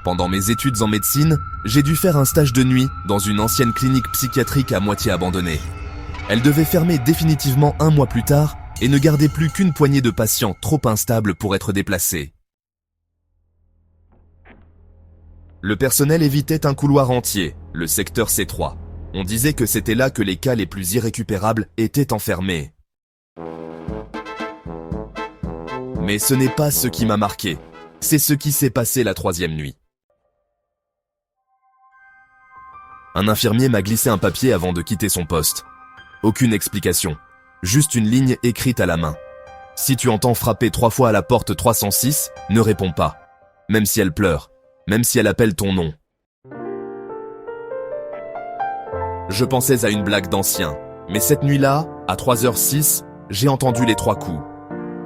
Pendant mes études en médecine, j'ai dû faire un stage de nuit dans une ancienne clinique psychiatrique à moitié abandonnée. Elle devait fermer définitivement 1 mois plus tard et ne gardait plus qu'une poignée de patients trop instables pour être déplacés. Le personnel évitait un couloir entier, le secteur C3. On disait que c'était là que les cas les plus irrécupérables étaient enfermés. Mais ce n'est pas ce qui m'a marqué, c'est ce qui s'est passé la 3e nuit. Un infirmier m'a glissé un papier avant de quitter son poste. Aucune explication, juste une ligne écrite à la main. Si tu entends frapper 3 fois à la porte 306, ne réponds pas, même si elle pleure, même si elle appelle ton nom. Je pensais à une blague d'ancien, mais cette nuit-là, à 3h06, j'ai entendu les 3 coups.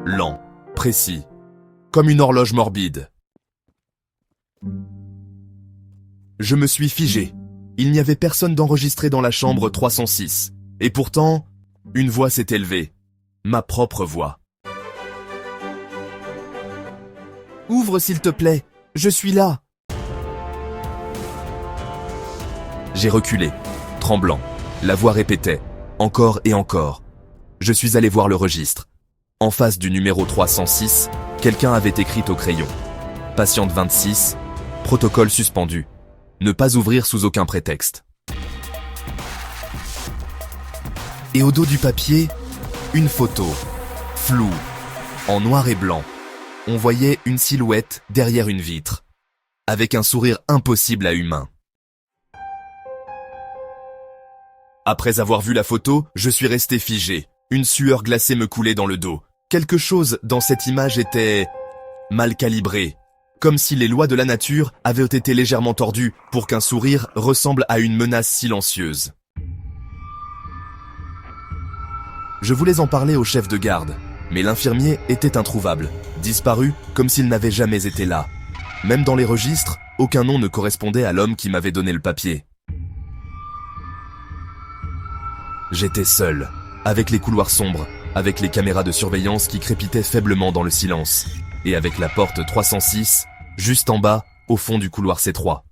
Lents, précis, comme une horloge morbide. Je me suis figé. Il n'y avait personne d'enregistré dans la chambre 306. Et pourtant, une voix s'est élevée. Ma propre voix. « Ouvre s'il te plaît, je suis là !» J'ai reculé, tremblant. La voix répétait, encore et encore. Je suis allé voir le registre. En face du numéro 306, quelqu'un avait écrit au crayon. Patiente 26, protocole suspendu. Ne pas ouvrir sous aucun prétexte. Et au dos du papier, une photo, floue, en noir et blanc. On voyait une silhouette derrière une vitre, avec un sourire impossible à humain. Après avoir vu la photo, je suis resté figé. Une sueur glacée me coulait dans le dos. Quelque chose dans cette image était mal calibré, comme si les lois de la nature avaient été légèrement tordues pour qu'un sourire ressemble à une menace silencieuse. Je voulais en parler au chef de garde, mais l'infirmier était introuvable, disparu comme s'il n'avait jamais été là. Même dans les registres, aucun nom ne correspondait à l'homme qui m'avait donné le papier. J'étais seul, avec les couloirs sombres, avec les caméras de surveillance qui crépitaient faiblement dans le silence, et avec la porte 306, juste en bas, au fond du couloir C3.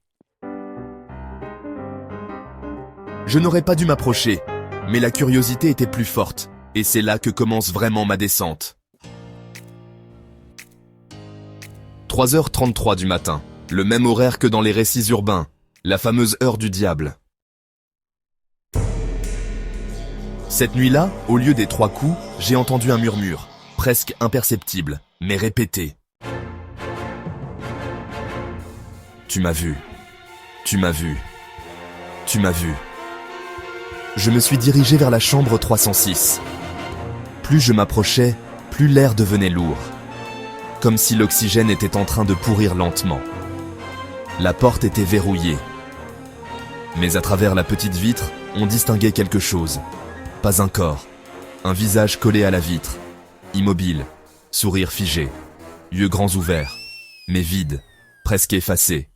Je n'aurais pas dû m'approcher, mais la curiosité était plus forte, et c'est là que commence vraiment ma descente. 3h33 du matin, le même horaire que dans les récits urbains, la fameuse heure du diable. Cette nuit-là, au lieu des 3 coups, j'ai entendu un murmure, presque imperceptible, mais répété. Tu m'as vu. Tu m'as vu. Tu m'as vu. Je me suis dirigé vers la chambre 306. Plus je m'approchais, plus l'air devenait lourd, comme si l'oxygène était en train de pourrir lentement. La porte était verrouillée. Mais à travers la petite vitre, on distinguait quelque chose. Pas un corps, un visage collé à la vitre, immobile, sourire figé, yeux grands ouverts, mais vides, presque effacés.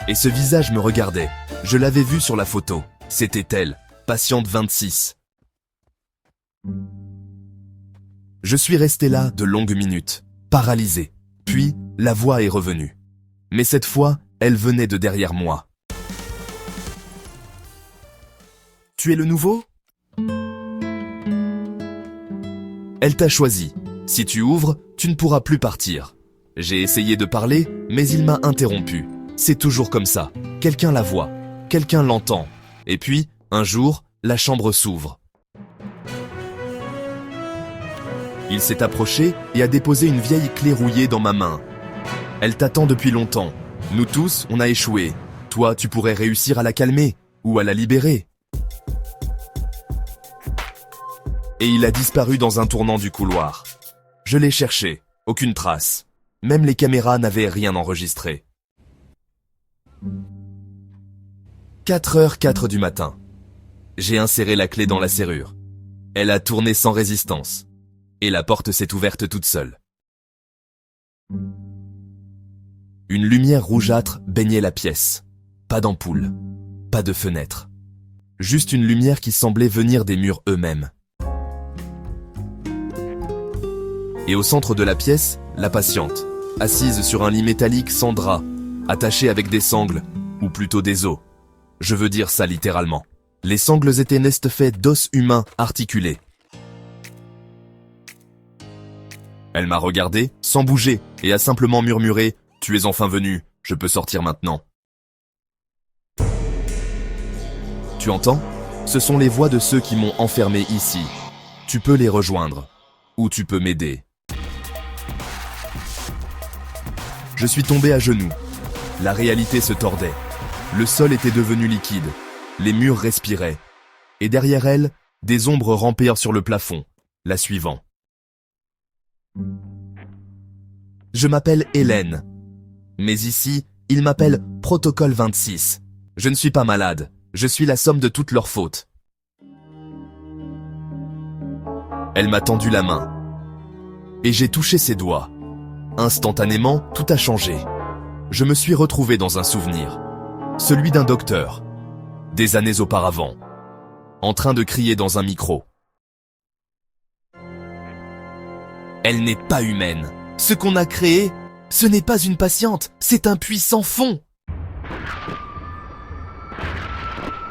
Et ce visage me regardait, je l'avais vu sur la photo, c'était elle, patiente 26. Je suis resté là de longues minutes, paralysé, puis la voix est revenue. Mais cette fois, elle venait de derrière moi. Tu es le nouveau ? Elle t'a choisi. Si tu ouvres, tu ne pourras plus partir. J'ai essayé de parler, mais il m'a interrompu. C'est toujours comme ça. Quelqu'un la voit, quelqu'un l'entend. Et puis, un jour, la chambre s'ouvre. Il s'est approché et a déposé une vieille clé rouillée dans ma main. Elle t'attend depuis longtemps. Nous tous, on a échoué. Toi, tu pourrais réussir à la calmer ou à la libérer. Et il a disparu dans un tournant du couloir. Je l'ai cherché, aucune trace. Même les caméras n'avaient rien enregistré. 4h04 du matin. J'ai inséré la clé dans la serrure. Elle a tourné sans résistance. Et la porte s'est ouverte toute seule. Une lumière rougeâtre baignait la pièce. Pas d'ampoule, pas de fenêtre. Juste une lumière qui semblait venir des murs eux-mêmes. Et au centre de la pièce, la patiente, assise sur un lit métallique sans drap, attachée avec des sangles, ou plutôt des os. Je veux dire ça littéralement. Les sangles étaient faits d'os humains articulés. Elle m'a regardé, sans bouger, et a simplement murmuré « Tu es enfin venu, je peux sortir maintenant. » Tu entends? Ce sont les voix de ceux qui m'ont enfermé ici. Tu peux les rejoindre. Ou tu peux m'aider. Je suis tombé à genoux. La réalité se tordait. Le sol était devenu liquide. Les murs respiraient. Et derrière elle, des ombres rampèrent sur le plafond, la suivant. Je m'appelle Hélène. Mais ici, ils m'appellent Protocole 26. Je ne suis pas malade. Je suis la somme de toutes leurs fautes. Elle m'a tendu la main. Et j'ai touché ses doigts. Instantanément, tout a changé. Je me suis retrouvé dans un souvenir. Celui d'un docteur. Des années auparavant. En train de crier dans un micro. Elle n'est pas humaine. Ce qu'on a créé, ce n'est pas une patiente, c'est un puits sans fond.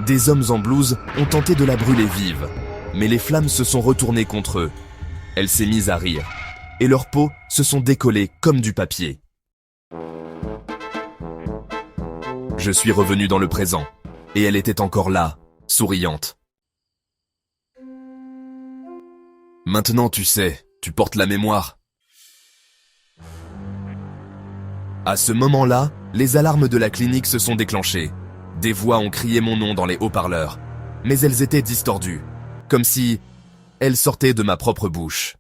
Des hommes en blouse ont tenté de la brûler vive, mais les flammes se sont retournées contre eux. Elle s'est mise à rire, et leurs peaux se sont décollées comme du papier. Je suis revenu dans le présent, et elle était encore là, souriante. Maintenant, tu sais, tu portes la mémoire. À ce moment-là, les alarmes de la clinique se sont déclenchées. Des voix ont crié mon nom dans les haut-parleurs, mais elles étaient distordues, comme si elles sortaient de ma propre bouche.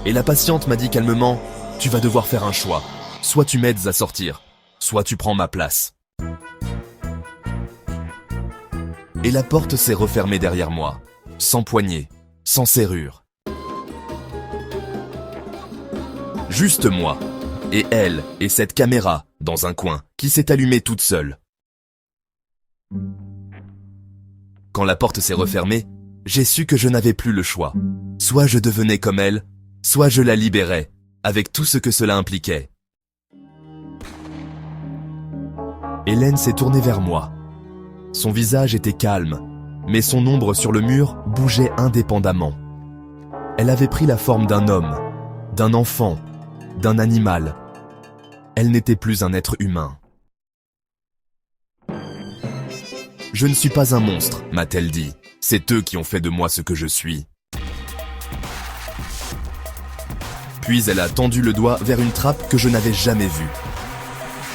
Et la patiente m'a dit calmement, « Tu vas devoir faire un choix. Soit tu m'aides à sortir, soit tu prends ma place. » Et la porte s'est refermée derrière moi, sans poignée, sans serrure. Juste moi, et elle, et cette caméra, dans un coin, qui s'est allumée toute seule. Quand la porte s'est refermée, j'ai su que je n'avais plus le choix. Soit je devenais comme elle, soit je la libérais, avec tout ce que cela impliquait. Hélène s'est tournée vers moi. Son visage était calme, mais son ombre sur le mur bougeait indépendamment. Elle avait pris la forme d'un homme, d'un enfant, d'un animal. Elle n'était plus un être humain. « Je ne suis pas un monstre », m'a-t-elle dit. « C'est eux qui ont fait de moi ce que je suis. » Puis elle a tendu le doigt vers une trappe que je n'avais jamais vue.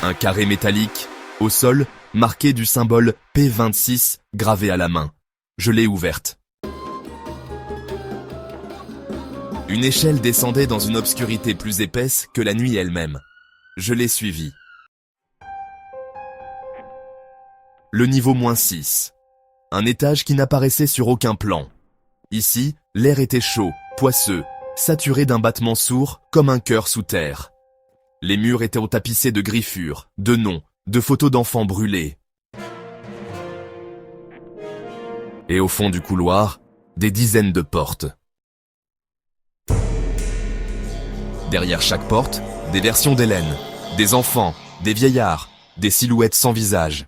Un carré métallique, au sol, marqué du symbole P26 gravé à la main. Je l'ai ouverte. Une échelle descendait dans une obscurité plus épaisse que la nuit elle-même. Je l'ai suivie. Le niveau -6. Un étage qui n'apparaissait sur aucun plan. Ici, l'air était chaud, poisseux, saturé d'un battement sourd comme un cœur sous terre. Les murs étaient tapissés de griffures, de noms, de photos d'enfants brûlés. Et au fond du couloir, des dizaines de portes. Derrière chaque porte, des versions d'Hélène, des enfants, des vieillards, des silhouettes sans visage.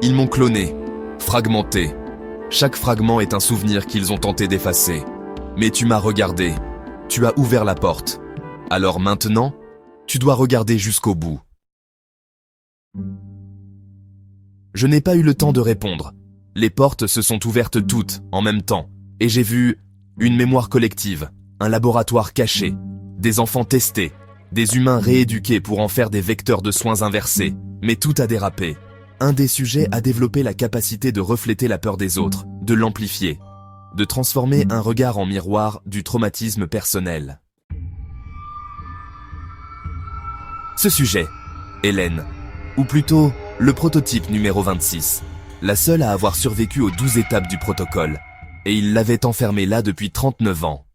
Ils m'ont cloné, fragmenté. Chaque fragment est un souvenir qu'ils ont tenté d'effacer. Mais tu m'as regardé, tu as ouvert la porte. Alors maintenant, tu dois regarder jusqu'au bout. Je n'ai pas eu le temps de répondre. Les portes se sont ouvertes toutes, en même temps, et j'ai vu une mémoire collective, un laboratoire caché, des enfants testés, des humains rééduqués pour en faire des vecteurs de soins inversés, mais tout a dérapé. Un des sujets a développé la capacité de refléter la peur des autres, de l'amplifier, de transformer un regard en miroir du traumatisme personnel. Ce sujet, Hélène, ou plutôt le prototype numéro 26, la seule à avoir survécu aux 12 étapes du protocole, et il l'avait enfermée là depuis 39 ans.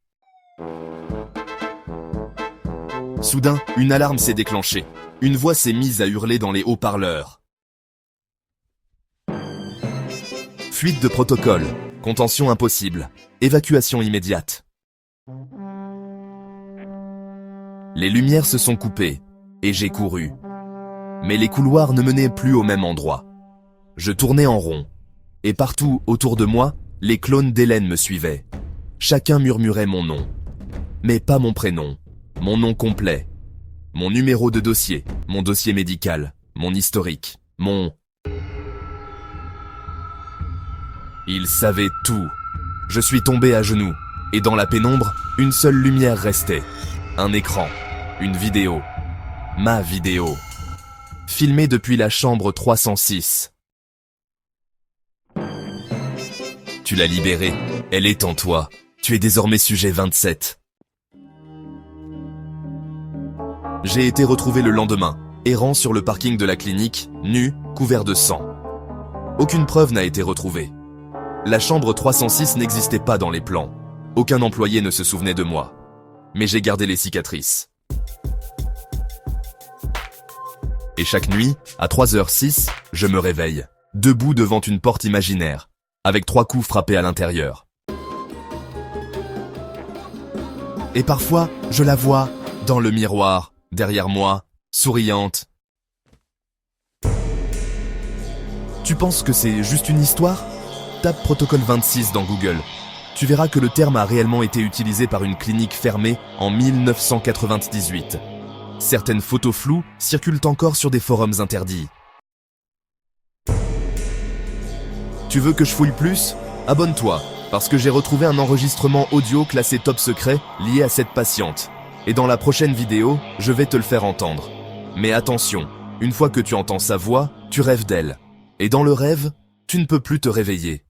Soudain, une alarme s'est déclenchée. Une voix s'est mise à hurler dans les haut-parleurs. Fuite de protocole. Contention impossible. Évacuation immédiate. Les lumières se sont coupées, et j'ai couru. Mais les couloirs ne menaient plus au même endroit. Je tournais en rond. Et partout, autour de moi, les clones d'Hélène me suivaient. Chacun murmurait mon nom. Mais pas mon prénom, mon nom complet, mon numéro de dossier, mon dossier médical, mon historique, mon... Ils savaient tout. Je suis tombé à genoux, et dans la pénombre, une seule lumière restait. Un écran, une vidéo, ma vidéo, filmée depuis la chambre 306. Tu l'as libérée, elle est en toi. Tu es désormais sujet 27. J'ai été retrouvé le lendemain, errant sur le parking de la clinique, nu, couvert de sang. Aucune preuve n'a été retrouvée. La chambre 306 n'existait pas dans les plans. Aucun employé ne se souvenait de moi. Mais j'ai gardé les cicatrices. Et chaque nuit, à 3h06, je me réveille, debout devant une porte imaginaire, avec 3 coups frappés à l'intérieur. Et parfois, je la vois, dans le miroir, derrière moi, souriante. Tu penses que c'est juste une histoire ? Tape protocole 26 dans Google. Tu verras que le terme a réellement été utilisé par une clinique fermée en 1998. Certaines photos floues circulent encore sur des forums interdits. Tu veux que je fouille plus ? Abonne-toi, parce que j'ai retrouvé un enregistrement audio classé top secret lié à cette patiente. Et dans la prochaine vidéo, je vais te le faire entendre. Mais attention, une fois que tu entends sa voix, tu rêves d'elle. Et dans le rêve, tu ne peux plus te réveiller.